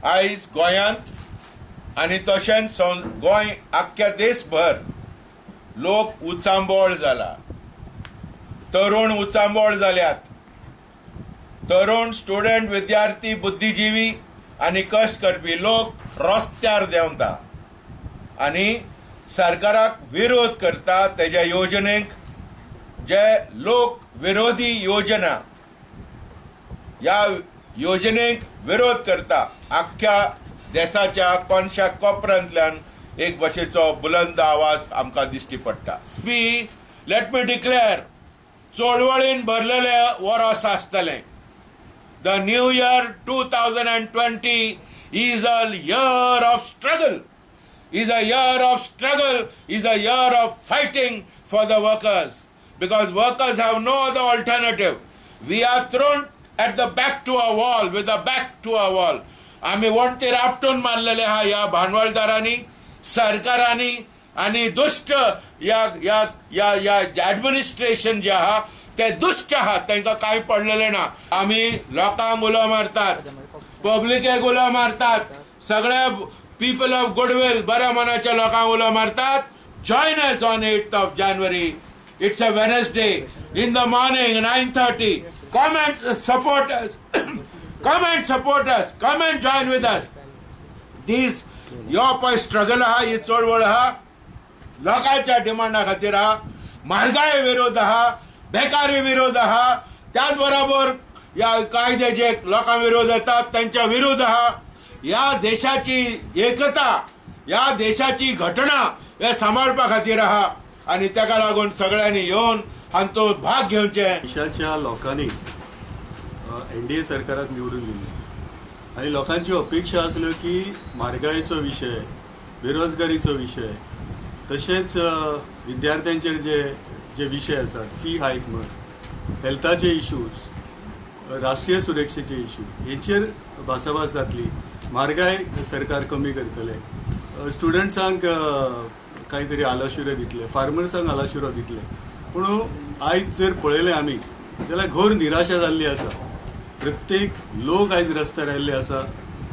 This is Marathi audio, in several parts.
आयज गोंयांत आनी तशेंच गोंय आख्ख्या देशभर लोक उचांबोळ जाला, तरुण उचांबोळ जाल्यात। तरुण स्टुडंट विद्यार्थी बुद्धिजीवी आनी कश्ट करपी लोक रस्त्यार देंवता आनी सरकाराक विरोध करता तेज्या योजनेक, जे लोक विरोधी योजना ह्या योजनेक विरोध करता। आख्ख्या देशाच्या कोनशा कोपऱ्यांतल्यान एक भाशेचो बुलंद आवाज आमकां दिश्टी पडटा। लेट मी डिक्लेअर, चळवळीन भरलेले वरस आसतलें। The new year 2020 is a year of struggle, is a year of struggle, is a year of fighting for the workers, because workers have no other alternative. We are thrown at the back to a wall, with the back to a wall. आम्ही वणटीर आपटून मारलेले हा या भांडवलदारांनी, सरकारांनी आणि दुष्ट या ऍडमिनिस्ट्रेशन जे आहा ते दुष्ट आहात, तांकां कांय पडलेले ना। आम्ही लोकांक उलो मारतात, पब्लिकेक उलो मारतात, सगळे पीपल ऑफ गुडविल बऱ्या मनाच्या लोकांक उलो मारतात। Join us on 8th of January. It's a Wednesday. In the morning 9:30. Come and support us. Come and support us. Come and join with us. This यो पळय स्ट्रगल आहा, ही चळवळ आहा, लोकांच्या डिमांडा खातीर आहा, म्हारगाये विरोध आहा, बेकारी विरोध आहा, त्याच बरोबर या कायदे जे लोकां विरोध येतात त्यांच्या विरोध आहा। या देशाची एकता, या देशाची घटना हे सांबाळपा खातीर आहा आणि ताका लागून सगळ्यांनी येवन हातूंत भाग घेवचे। देशाच्या लोकांनी एनडीए सरकाराक निवडून दिली आणि लोकांची अपेक्षा आसल्यो की म्हारगायेचो विषय, बेरोजगारीचो विषय, तशेंच विद्यार्थ्यांचेर जे विषय आसात, फी हायक म्हण, हेल्थाचे इश्यूज, राष्ट्रीय सुरक्षेचे इश्यू, हेचेर भासाभास जातली। म्हारगाय सरकार कमी करतले, स्टुडंट्सांक कांय तरी आलाशिरो दितले, फार्मर्सांक आलाशिरो दितले। पूण आयज जर पळयलें आमी जाल्यार घोर निराशा जाल्ली आसा। प्रत्येक लोक आयज रस्त्यार आयिल्ले आसा,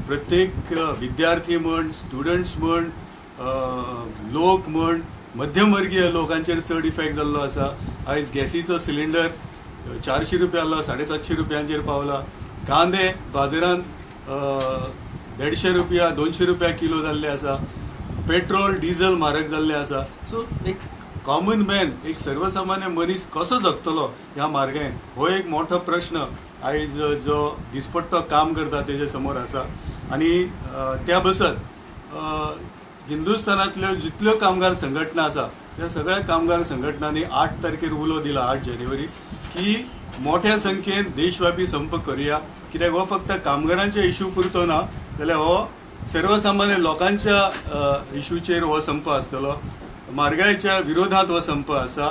प्रत्येक विद्यार्थी म्हण, स्टुडंट्स म्हण, लोक म्हण, मध्यमवर्गीय लोकांचेर चड इफेक्ट जाल्लो आसा। आयज गॅसीचो सिलिंडर 400 रुपया आसलो 750 रुपयांचेर पावला। कांदे बाजारांत 150 रुपया 200 रुपया किलो जाल्ले आसा। पेट्रोल डिझल म्हारग जाल्ले आसा। सो एक कॉमन मॅन, एक सर्वसामान्य मनीस कसो जगतलो ह्या म्हारगायेन, हो एक मोठो प्रश्न आयज जो दिसपट्टो काम करता तेजे समोर आसा। आणि त्या बसत हिंदुस्थानातल्यो जितल्यो कामगार संघटना आसा त्या सगळ्या कामगार संघटनांनी 8 तारखेर उलो दिला, 8 जानेवारी, की मोठ्या संख्येन देशव्यापी संप करूया। कित्याक हो फक्त कामगारांच्या इश्यू पुरतो ना, जाल्यार हो सर्वसामान्य लोकांच्या इश्यूचेर हो संप आसतलो। म्हारगायेच्या विरोधात हो संप आसा,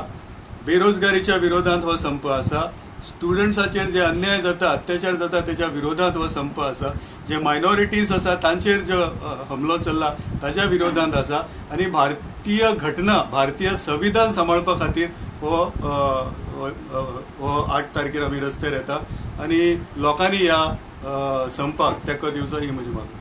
बेरोजगारीच्या विरोधात हो संप आसा, स्टुडंट्साचेर जे अन्याय जाता, अत्याचार जाता त्याच्या विरोधात हो संप आसा, जे मायनॉरिटीज आसा तांचेर जो हमलो चल्ला ताच्या विरोधात आसा। आणि भारतीय घटना, भारतीय संविधान सांबाळपा खातीर हो 8 तारखेर आमी रस्त्यार येता आणि लोकांनी ह्या संपाक तेंको दिवचो ही म्हजी मागणी।